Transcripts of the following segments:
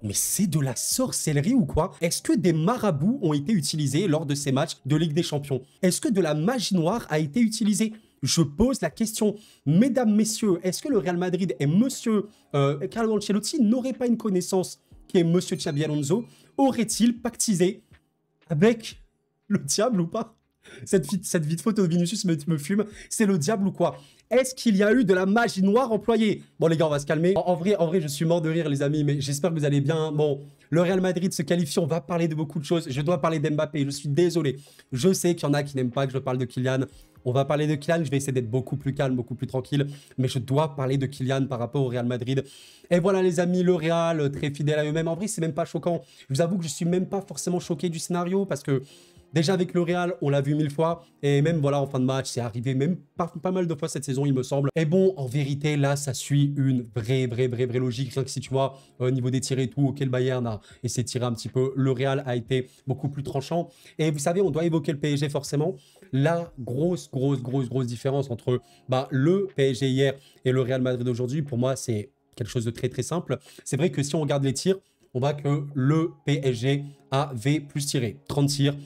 Mais c'est de la sorcellerie ou quoi? Est-ce que des marabouts ont été utilisés lors de ces matchs de Ligue des Champions? Est-ce que de la magie noire a été utilisée? Je pose la question. Mesdames, messieurs, est-ce que le Real Madrid et monsieur Carlo Ancelotti n'auraient pas une connaissance qui est monsieur Xabi Alonso? Aurait-il pactisé avec le diable ou pas? Cette vite photo de Vinicius me fume. C'est le diable ou quoi? Est-ce qu'il y a eu de la magie noire employée? Bon les gars, on va se calmer. En vrai, je suis mort de rire les amis, mais j'espère que vous allez bien. Bon, le Real Madrid se qualifie, on va parler de beaucoup de choses. Je dois parler d'Mbappé, je suis désolé. Je sais qu'il y en a qui n'aiment pas que je parle de Kylian. On va parler de Kylian, je vais essayer d'être beaucoup plus calme, beaucoup plus tranquille. Mais je dois parler de Kylian par rapport au Real Madrid. Et voilà les amis, le Real, très fidèle à eux-mêmes. En vrai, c'est même pas choquant. Je vous avoue que je suis même pas forcément choqué du scénario parce que déjà avec le Real, on l'a vu 1000 fois. Et même voilà, en fin de match, c'est arrivé même pas mal de fois cette saison, il me semble. Et bon, en vérité, là, ça suit une vraie logique. Rien que si tu vois, au niveau des tirs et tout, ok, le Bayern a essayé de tirer un petit peu. Le Real a été beaucoup plus tranchant. Et vous savez, on doit évoquer le PSG forcément. La grosse différence entre le PSG hier et le Real Madrid aujourd'hui, pour moi, c'est quelque chose de très simple. C'est vrai que si on regarde les tirs, on voit que le PSG avait plus tiré. 30 tirs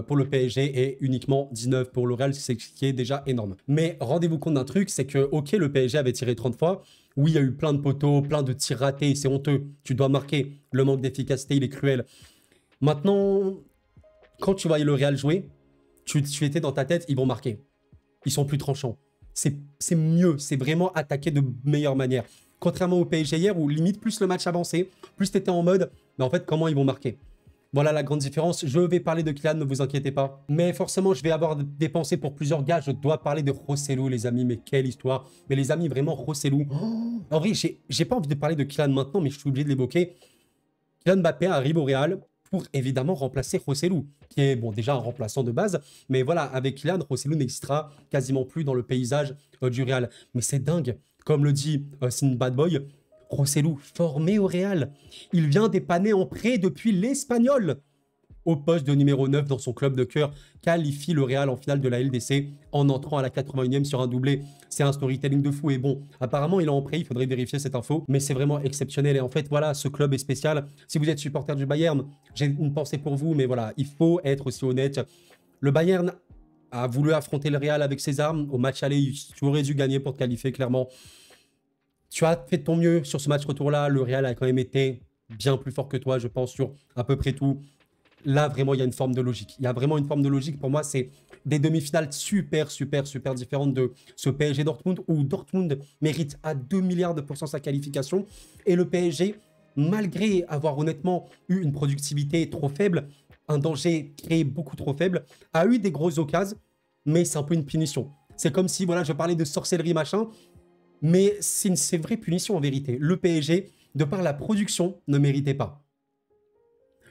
pour le PSG et uniquement 19 pour le Real, c'est ce qui est déjà énorme. Mais rendez-vous compte d'un truc, c'est que, ok, le PSG avait tiré 30 fois. Oui, il y a eu plein de poteaux, plein de tirs ratés, c'est honteux. Tu dois marquer. Le manque d'efficacité, il est cruel. Maintenant, quand tu voyais le Real jouer, tu étais dans ta tête, ils vont marquer. Ils sont plus tranchants. C'est mieux, c'est vraiment attaquer de meilleure manière. Contrairement au PSG hier où limite plus le match avançait, plus tu étais en mode, mais en fait comment ils vont marquer. Voilà la grande différence. Je vais parler de Kylian, ne vous inquiétez pas. Mais forcément, je vais avoir des pensées pour plusieurs gars. Je dois parler de Joselu, les amis. Mais quelle histoire. Mais les amis, vraiment, Joselu. En vrai, j'ai pas envie de parler de Kylian maintenant, mais je suis obligé de l'évoquer. Kylian Mbappé arrive au Real pour évidemment remplacer Joselu, qui est bon déjà un remplaçant de base. Mais voilà, avec Kylian, Joselu n'existera quasiment plus dans le paysage du Real. Mais c'est dingue. Comme le dit Sin Bad Boy, Joselu, formé au Real. Il vient dépanner en prêt depuis l'Espagnol. Au poste de numéro 9 dans son club de cœur, qualifie le Real en finale de la LDC en entrant à la 81e sur un doublé. C'est un storytelling de fou. Et bon, apparemment, il est en prêt, il faudrait vérifier cette info. Mais c'est vraiment exceptionnel. Et en fait, voilà, ce club est spécial. Si vous êtes supporter du Bayern, j'ai une pensée pour vous. Mais voilà, il faut être aussi honnête. Le Bayern a voulu affronter le Real avec ses armes. Au match aller, tu aurais dû gagner pour te qualifier, clairement. Tu as fait de ton mieux sur ce match retour-là. Le Real a quand même été bien plus fort que toi, je pense, sur à peu près tout. Là, vraiment, il y a une forme de logique. Il y a vraiment une forme de logique. Pour moi, c'est des demi-finales super différentes de ce PSG Dortmund, où Dortmund mérite à 2 milliards de % sa qualification. Et le PSG, malgré avoir honnêtement eu une productivité trop faible, un danger créé beaucoup trop faible, a eu des grosses occasions, mais c'est un peu une punition. C'est comme si, voilà, je parlais de sorcellerie, machin, mais c'est une vraie punition en vérité. Le PSG, de par la production, ne méritait pas.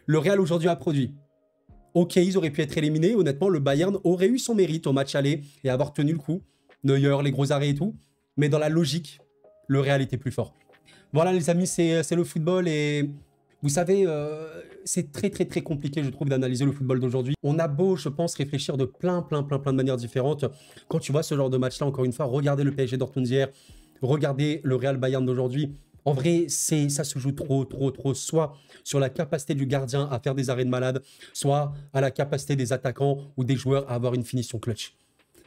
Le Real aujourd'hui a produit. Ok, ils auraient pu être éliminés. Honnêtement, le Bayern aurait eu son mérite au match aller et avoir tenu le coup. Neuer, les gros arrêts et tout. Mais dans la logique, le Real était plus fort. Voilà les amis, c'est le football et vous savez, c'est très compliqué je trouve d'analyser le football d'aujourd'hui. On a beau, je pense, réfléchir de plein de manières différentes. Quand tu vois ce genre de match-là, encore une fois, regardez le PSG Dortmund hier, regardez le Real Bayern d'aujourd'hui. En vrai, ça se joue trop, soit sur la capacité du gardien à faire des arrêts de malade, soit à la capacité des attaquants ou des joueurs à avoir une finition clutch.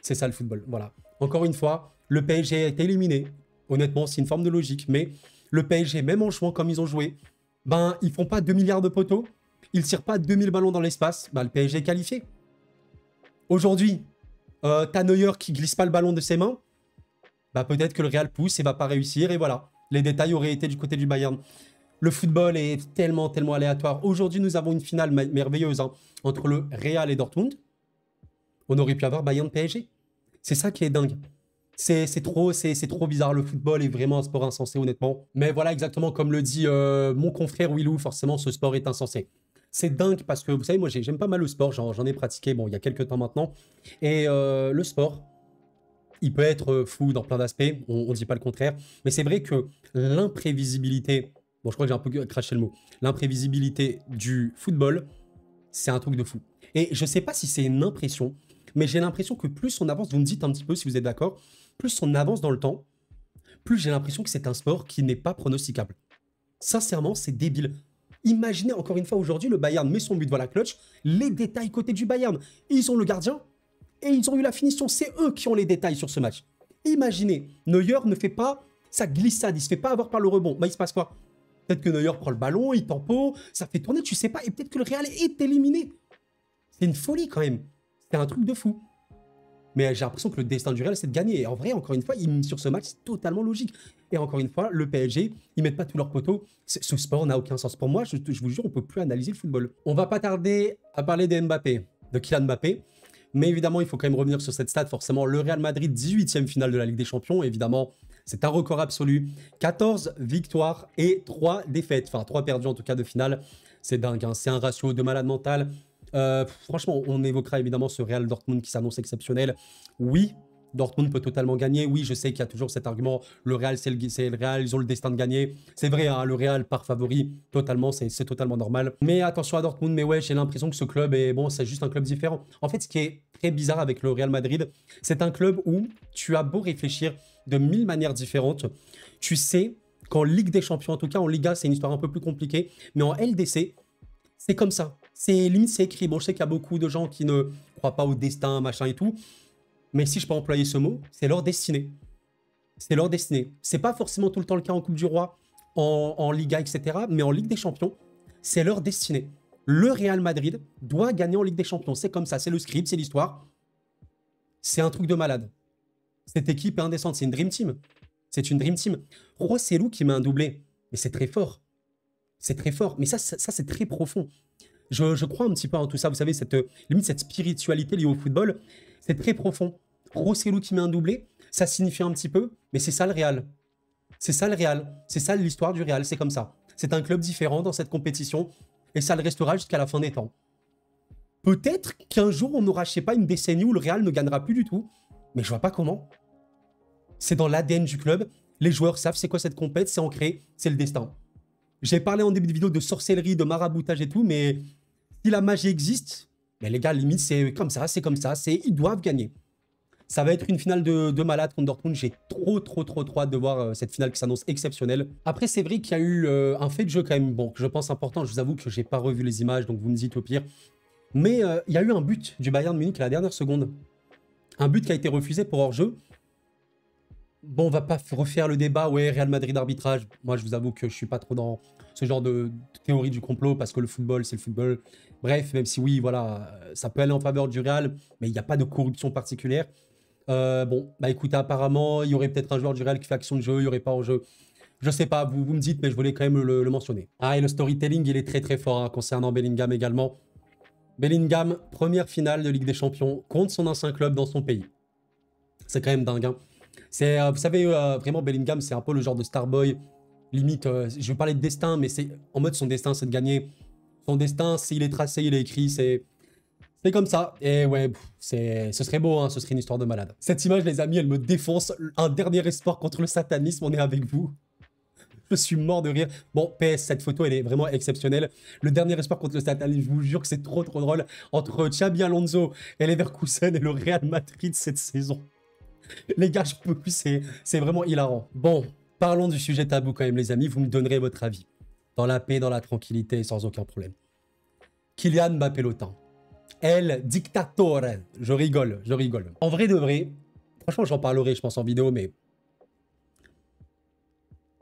C'est ça le football, voilà. Encore une fois, le PSG a été éliminé. Honnêtement, c'est une forme de logique, mais le PSG, même en jouant comme ils ont joué, ben, ils font pas 2 milliards de poteaux, ils tirent pas 2000 ballons dans l'espace, ben, le PSG est qualifié. Aujourd'hui, t'as Neuer qui glisse pas le ballon de ses mains, bah peut-être que le Real pousse et va pas réussir, et voilà. Les détails auraient été du côté du Bayern. Le football est tellement aléatoire. Aujourd'hui, nous avons une finale merveilleuse hein, entre le Real et Dortmund. On aurait pu avoir Bayern-PSG. C'est ça qui est dingue. C'est trop bizarre. Le football est vraiment un sport insensé, honnêtement. Mais voilà, exactement comme le dit mon confrère Willou, forcément, ce sport est insensé. C'est dingue parce que, vous savez, moi, j'aime pas mal le sport. J'en ai pratiqué, bon, il y a quelques temps maintenant. Et le sport, il peut être fou dans plein d'aspects, on ne dit pas le contraire, mais c'est vrai que l'imprévisibilité, bon je crois que j'ai un peu craché le mot, l'imprévisibilité du football, c'est un truc de fou. Et je ne sais pas si c'est une impression, mais j'ai l'impression que plus on avance, vous me dites un petit peu si vous êtes d'accord, plus on avance dans le temps, plus j'ai l'impression que c'est un sport qui n'est pas pronosticable. Sincèrement, c'est débile. Imaginez encore une fois aujourd'hui, le Bayern met son but devant la clutch, les détails côté du Bayern. Ils ont le gardien et ils ont eu la finition. C'est eux qui ont les détails sur ce match. Imaginez, Neuer ne fait pas sa glissade, il se fait pas avoir par le rebond. Bah, il se passe quoi? Peut-être que Neuer prend le ballon, il tempo, ça fait tourner, tu sais pas, et peut-être que le Real est éliminé. C'est une folie quand même. C'est un truc de fou. Mais j'ai l'impression que le destin du Real, c'est de gagner. Et en vrai, encore une fois, sur ce match, c'est totalement logique. Et encore une fois, le PSG, ils mettent pas tous leurs poteaux. Ce sport n'a aucun sens. Pour moi, je vous jure, on peut plus analyser le football. On va pas tarder à parler de Mbappé, de Kylian Mbappé. Mais évidemment, il faut quand même revenir sur cette stat. Forcément, le Real Madrid, 18e finale de la Ligue des Champions. Évidemment, c'est un record absolu. 14 victoires et 3 défaites. Enfin, 3 perdues en tout cas de finale. C'est dingue, hein. C'est un ratio de malade mental. Franchement, on évoquera évidemment ce Real Dortmund qui s'annonce exceptionnel. Oui, Dortmund peut totalement gagner. Oui, je sais qu'il y a toujours cet argument. Le Real, c'est le Real, ils ont le destin de gagner. C'est vrai, hein, le Real part favori, totalement, c'est totalement normal. Mais attention à Dortmund, mais ouais, j'ai l'impression que ce club est, bon, c'est juste un club différent. En fait, ce qui est très bizarre avec le Real Madrid, c'est un club où tu as beau réfléchir de 1000 manières différentes. Tu sais qu'en Ligue des Champions, en tout cas en Liga, c'est une histoire un peu plus compliquée. Mais en LDC, c'est comme ça. C'est limite, c'est écrit. Bon, je sais qu'il y a beaucoup de gens qui ne croient pas au destin, machin et tout. Mais si je peux employer ce mot, c'est leur destinée. C'est leur destinée. C'est pas forcément tout le temps le cas en Coupe du Roi, en Liga, etc. Mais en Ligue des Champions, c'est leur destinée. Le Real Madrid doit gagner en Ligue des Champions. C'est comme ça, c'est le script, c'est l'histoire. C'est un truc de malade. Cette équipe est indécente. C'est une Dream Team. C'est une Dream Team. Rossellou qui met un doublé. Mais c'est très fort. C'est très fort. Mais ça c'est très profond. Je crois un petit peu en tout ça. Vous savez, limite cette spiritualité liée au football, c'est très profond. Rossellou qui met un doublé, ça signifie un petit peu, mais c'est ça le Real. C'est ça le Real. C'est ça l'histoire du Real. C'est comme ça. C'est un club différent dans cette compétition et ça le restera jusqu'à la fin des temps. Peut-être qu'un jour, on aura, je sais pas, une décennie où le Real ne gagnera plus du tout. Mais je vois pas comment. C'est dans l'ADN du club. Les joueurs savent c'est quoi cette compète, c'est ancré, c'est le destin. J'ai parlé en début de vidéo de sorcellerie, de maraboutage et tout, mais si la magie existe, mais les gars, limite, c'est comme ça, ils doivent gagner. Ça va être une finale de malade contre Dortmund. J'ai trop hâte de voir cette finale qui s'annonce exceptionnelle. Après, c'est vrai qu'il y a eu un fait de jeu quand même, bon, que je pense important. Je vous avoue que j'ai pas revu les images, donc vous me dites au pire. Mais il y a eu un but du Bayern Munich à la dernière seconde. Un but qui a été refusé pour hors-jeu. Bon, on va pas refaire le débat, ouais, Real Madrid arbitrage. Moi, je vous avoue que je suis pas trop dans ce genre de théorie du complot, parce que le football, c'est le football. Bref, même si oui, voilà, ça peut aller en faveur du Real, mais il n'y a pas de corruption particulière. Bon, bah écoutez, apparemment, il y aurait peut-être un joueur du Real qui fait action de jeu, il n'y aurait pas en jeu. Je sais pas, vous me dites, mais je voulais quand même le mentionner. Ah, et le storytelling, il est très fort hein, concernant Bellingham également. Bellingham, première finale de Ligue des Champions contre son ancien club dans son pays. C'est quand même dingue, hein. C'est, vous savez, vraiment, Bellingham, c'est un peu le genre de Starboy. Limite, je vais parler de destin, mais c'est en mode son destin, c'est de gagner. Son destin, s'il est tracé, il est écrit, c'est comme ça. Et ouais, ce serait beau, hein, ce serait une histoire de malade. Cette image, les amis, elle me défonce. Un dernier espoir contre le satanisme, on est avec vous. Je suis mort de rire. Bon, PS, cette photo, elle est vraiment exceptionnelle. Le dernier espoir contre le satanisme, je vous jure que c'est trop drôle. Entre Xabi Alonso et Leverkusen et le Real Madrid cette saison. Les gars, je peux plus, c'est vraiment hilarant. Bon, parlons du sujet tabou quand même, les amis. Vous me donnerez votre avis. Dans la paix, dans la tranquillité, sans aucun problème. Kylian Mbappé Lotin. El Dictatore. Je rigole. En vrai de vrai, franchement, j'en parlerai, je pense, en vidéo, mais...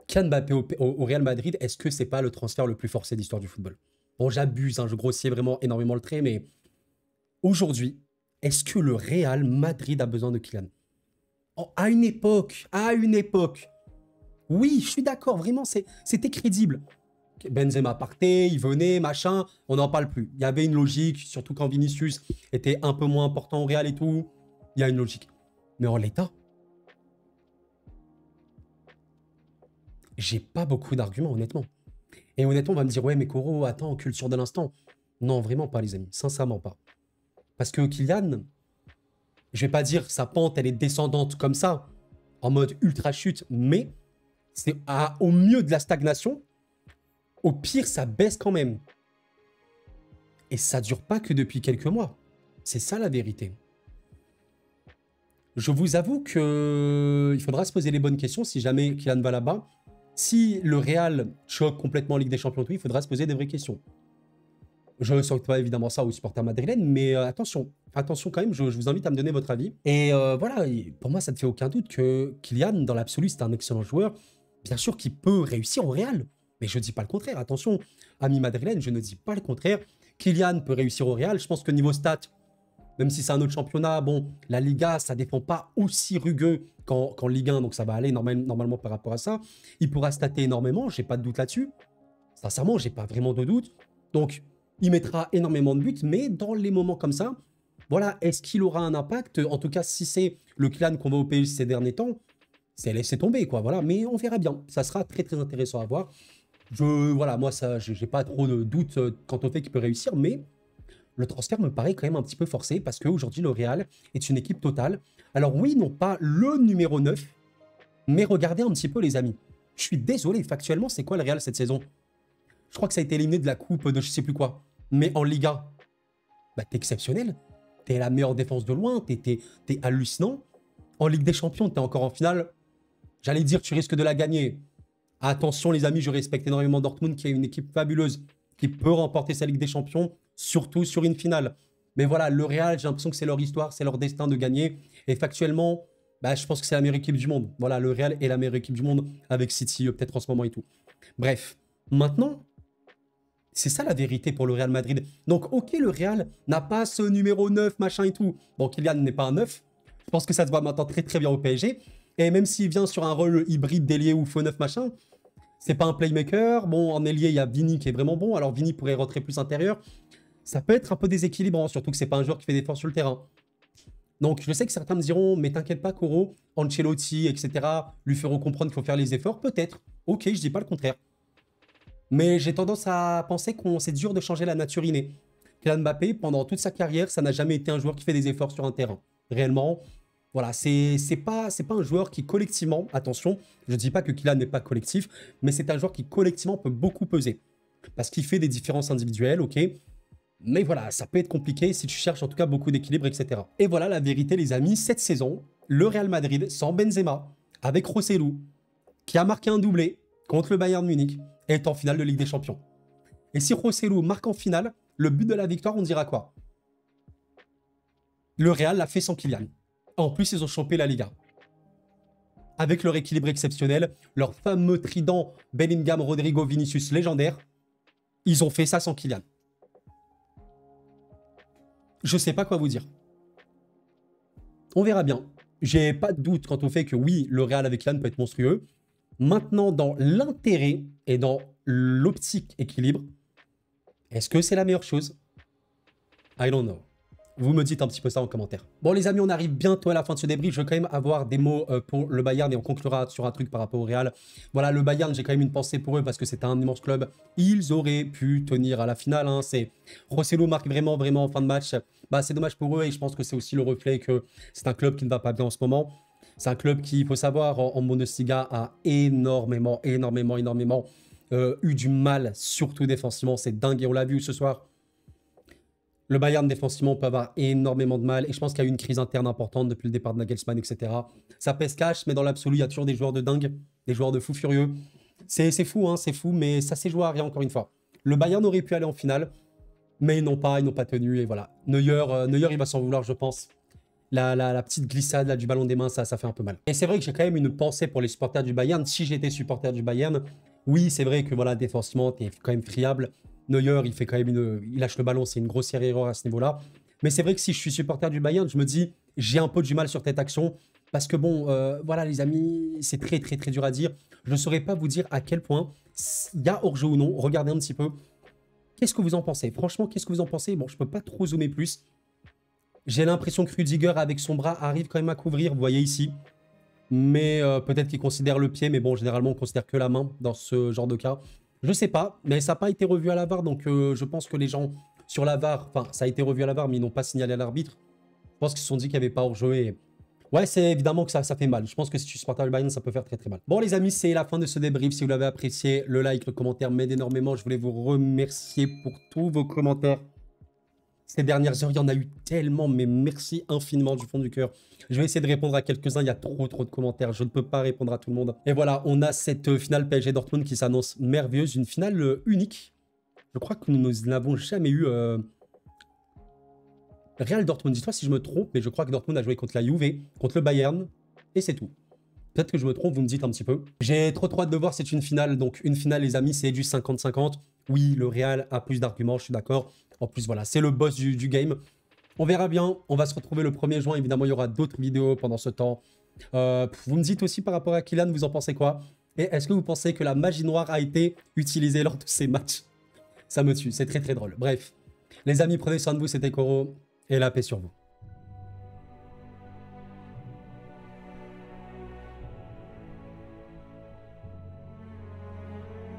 Kylian Mbappé au Real Madrid, est-ce que c'est pas le transfert le plus forcé d'histoire du football? Bon, j'abuse, hein, je grossis vraiment énormément le trait, mais... Aujourd'hui, est-ce que le Real Madrid a besoin de Kylian? Oh, à une époque, oui, je suis d'accord, vraiment, c'était crédible. Benzema partait, il venait, machin, on n'en parle plus. Il y avait une logique, surtout quand Vinicius était un peu moins important au Real et tout. Il y a une logique. Mais en l'état, j'ai pas beaucoup d'arguments, honnêtement. Et honnêtement, on va me dire, ouais, mais Koro, attends, culture de l'instant. Non, vraiment pas, les amis, sincèrement pas. Parce que Kylian... Je vais pas dire sa pente, elle est descendante comme ça, en mode ultra chute, mais c'est au mieux de la stagnation, au pire, ça baisse quand même. Et ça dure pas que depuis quelques mois. C'est ça la vérité. Je vous avoue que il faudra se poser les bonnes questions si jamais Kylian va là-bas. Si le Real choque complètement en Ligue des Champions, il faudra se poser des vraies questions. Je ne souhaite pas évidemment ça aux supporters madrilènes, mais attention, attention quand même, je vous invite à me donner votre avis. Et voilà, pour moi, ça ne fait aucun doute que Kylian, dans l'absolu, c'est un excellent joueur. Bien sûr qu'il peut réussir au Real, mais je ne dis pas le contraire. Attention, amis madrilènes, je ne dis pas le contraire. Kylian peut réussir au Real. Je pense que niveau stats, même si c'est un autre championnat, bon, la Liga, ça ne défend pas aussi rugueux qu'en Ligue 1, donc ça va aller normalement par rapport à ça. Il pourra stater énormément, j'ai pas de doute là-dessus. Sincèrement, j'ai pas vraiment de doute. Donc, il mettra énormément de buts, mais dans les moments comme ça, voilà, est-ce qu'il aura un impact? En tout cas, si c'est le Kylian qu'on voit au PSG ces derniers temps, c'est laissé tomber, quoi, voilà. Mais on verra bien. Ça sera très, très intéressant à voir. Voilà, moi, ça, j'ai pas trop de doute quant au fait qu'il peut réussir, mais le transfert me paraît quand même un petit peu forcé parce qu'aujourd'hui, le Real est une équipe totale. Alors oui, non pas le numéro 9, mais regardez un petit peu, les amis. Je suis désolé, factuellement, c'est quoi le Real cette saison? Je crois que ça a été éliminé de la coupe de je sais plus quoi. Mais en Liga, bah, t'es exceptionnel. T'es la meilleure défense de loin, t'es hallucinant. En Ligue des Champions, t'es encore en finale. J'allais dire, tu risques de la gagner. Attention, les amis, je respecte énormément Dortmund, qui est une équipe fabuleuse, qui peut remporter sa Ligue des Champions, surtout sur une finale. Mais voilà, le Real, j'ai l'impression que c'est leur histoire, c'est leur destin de gagner. Et factuellement, bah, je pense que c'est la meilleure équipe du monde. Voilà, le Real est la meilleure équipe du monde, avec City peut-être en ce moment et tout. Bref, maintenant, c'est ça la vérité pour le Real Madrid. Donc, ok, le Real n'a pas ce numéro 9, machin et tout. Bon, Kylian n'est pas un 9. Je pense que ça se voit maintenant très très bien au PSG. Et même s'il vient sur un rôle hybride d'ailier ou faux 9, machin, c'est pas un playmaker. Bon, en ailier, il y a Vini qui est vraiment bon. Alors, Vini pourrait rentrer plus intérieur. Ça peut être un peu déséquilibrant, surtout que c'est pas un joueur qui fait des efforts sur le terrain. Donc, je sais que certains me diront, mais t'inquiète pas, Koro, Ancelotti, etc., lui feront comprendre qu'il faut faire les efforts. Peut-être. Ok, je dis pas le contraire. Mais j'ai tendance à penser que c'est dur de changer la nature innée. Kylian Mbappé, pendant toute sa carrière, ça n'a jamais été un joueur qui fait des efforts sur un terrain. Réellement, voilà, c'est pas un joueur qui collectivement, attention, je ne dis pas que Kylian n'est pas collectif, mais c'est un joueur qui collectivement peut beaucoup peser. Parce qu'il fait des différences individuelles, ok, mais voilà, ça peut être compliqué si tu cherches en tout cas beaucoup d'équilibre, etc. Et voilà la vérité, les amis, cette saison, le Real Madrid, sans Benzema, avec Rossellou, qui a marqué un doublé contre le Bayern Munich, est en finale de Ligue des Champions. Et si Rossellou marque en finale, le but de la victoire, on dira quoi? Le Real l'a fait sans Kylian. En plus, ils ont chopé la Liga. Avec leur équilibre exceptionnel, leur fameux trident Bellingham, Rodrigo, Vinicius légendaire, ils ont fait ça sans Kylian. Je sais pas quoi vous dire. On verra bien. J'ai pas de doute quant au fait que oui, le Real avec Kylian peut être monstrueux. Maintenant, dans l'intérêt et dans l'optique équilibre, est-ce que c'est la meilleure chose? I don't know. Vous me dites un petit peu ça en commentaire. Bon les amis, on arrive bientôt à la fin de ce débrief. Je veux quand même avoir des mots pour le Bayern et on conclura sur un truc par rapport au Real. Voilà, le Bayern, j'ai quand même une pensée pour eux parce que c'est un immense club. Ils auraient pu tenir à la finale. Hein. Rosselló marque vraiment en fin de match. Bah, c'est dommage pour eux et je pense que c'est aussi le reflet que c'est un club qui ne va pas bien en ce moment. C'est un club qui, il faut savoir, en Bundesliga a énormément eu du mal, surtout défensivement. C'est dingue et on l'a vu ce soir. Le Bayern, défensivement, peut avoir énormément de mal. Et je pense qu'il y a eu une crise interne importante depuis le départ de Nagelsmann, etc. Ça pèse cash, mais dans l'absolu, il y a toujours des joueurs de dingue, des joueurs de fous furieux. C'est fou, hein, c'est fou, mais ça s'est joué à rien, encore une fois. Le Bayern aurait pu aller en finale, mais ils n'ont pas tenu. Et voilà. Neuer, il va s'en vouloir, je pense. La petite glissade là, du ballon des mains, ça fait un peu mal. Et c'est vrai que j'ai quand même une pensée pour les supporters du Bayern. Si j'étais supporter du Bayern, oui, c'est vrai que voilà, défensivement, tu es quand même friable. Neuer, il fait quand même il lâche le ballon, c'est une grossière erreur à ce niveau-là. Mais c'est vrai que si je suis supporter du Bayern, je me dis, j'ai un peu du mal sur cette action. Parce que bon, voilà les amis, c'est très dur à dire. Je ne saurais pas vous dire à quel point il y a hors-jeu ou non. Regardez un petit peu. Qu'est-ce que vous en pensez? Franchement, qu'est-ce que vous en pensez? Bon, je ne peux pas trop zoomer plus. J'ai l'impression que Rudiger, avec son bras, arrive quand même à couvrir. Vous voyez ici. Mais peut-être qu'il considère le pied. Mais bon, généralement, on considère que la main dans ce genre de cas. Je sais pas, mais ça n'a pas été revu à la VAR, donc je pense que les gens sur la VAR, enfin, ça a été revu à la VAR, mais ils n'ont pas signalé à l'arbitre. Je pense qu'ils se sont dit qu'il n'y avait pas hors-jeu et... Ouais, c'est évidemment que ça fait mal. Je pense que si tu supportes le Bayern, ça peut faire très mal. Bon les amis, c'est la fin de ce débrief. Si vous l'avez apprécié, le like, le commentaire m'aide énormément. Je voulais vous remercier pour tous vos commentaires. Ces dernières heures, il y en a eu tellement, mais merci infiniment du fond du cœur. Je vais essayer de répondre à quelques-uns, il y a trop de commentaires, je ne peux pas répondre à tout le monde. Et voilà, on a cette finale PSG Dortmund qui s'annonce merveilleuse, une finale unique. Je crois que nous n'avons jamais eu Real Dortmund. Dis-toi si je me trompe, mais je crois que Dortmund a joué contre la Juve, contre le Bayern, et c'est tout. Peut-être que je me trompe, vous me dites un petit peu. J'ai trop hâte de voir, c'est une finale. Donc une finale, les amis, c'est du 50-50. Oui, le Real a plus d'arguments, je suis d'accord. En plus, voilà, c'est le boss du game. On verra bien, on va se retrouver le 1er juin. Évidemment, il y aura d'autres vidéos pendant ce temps. Vous me dites aussi par rapport à Kylian, vous en pensez quoi? Et est-ce que vous pensez que la magie noire a été utilisée lors de ces matchs? Ça me tue, c'est très très drôle. Bref, les amis, prenez soin de vous, c'était Koro, et la paix sur vous.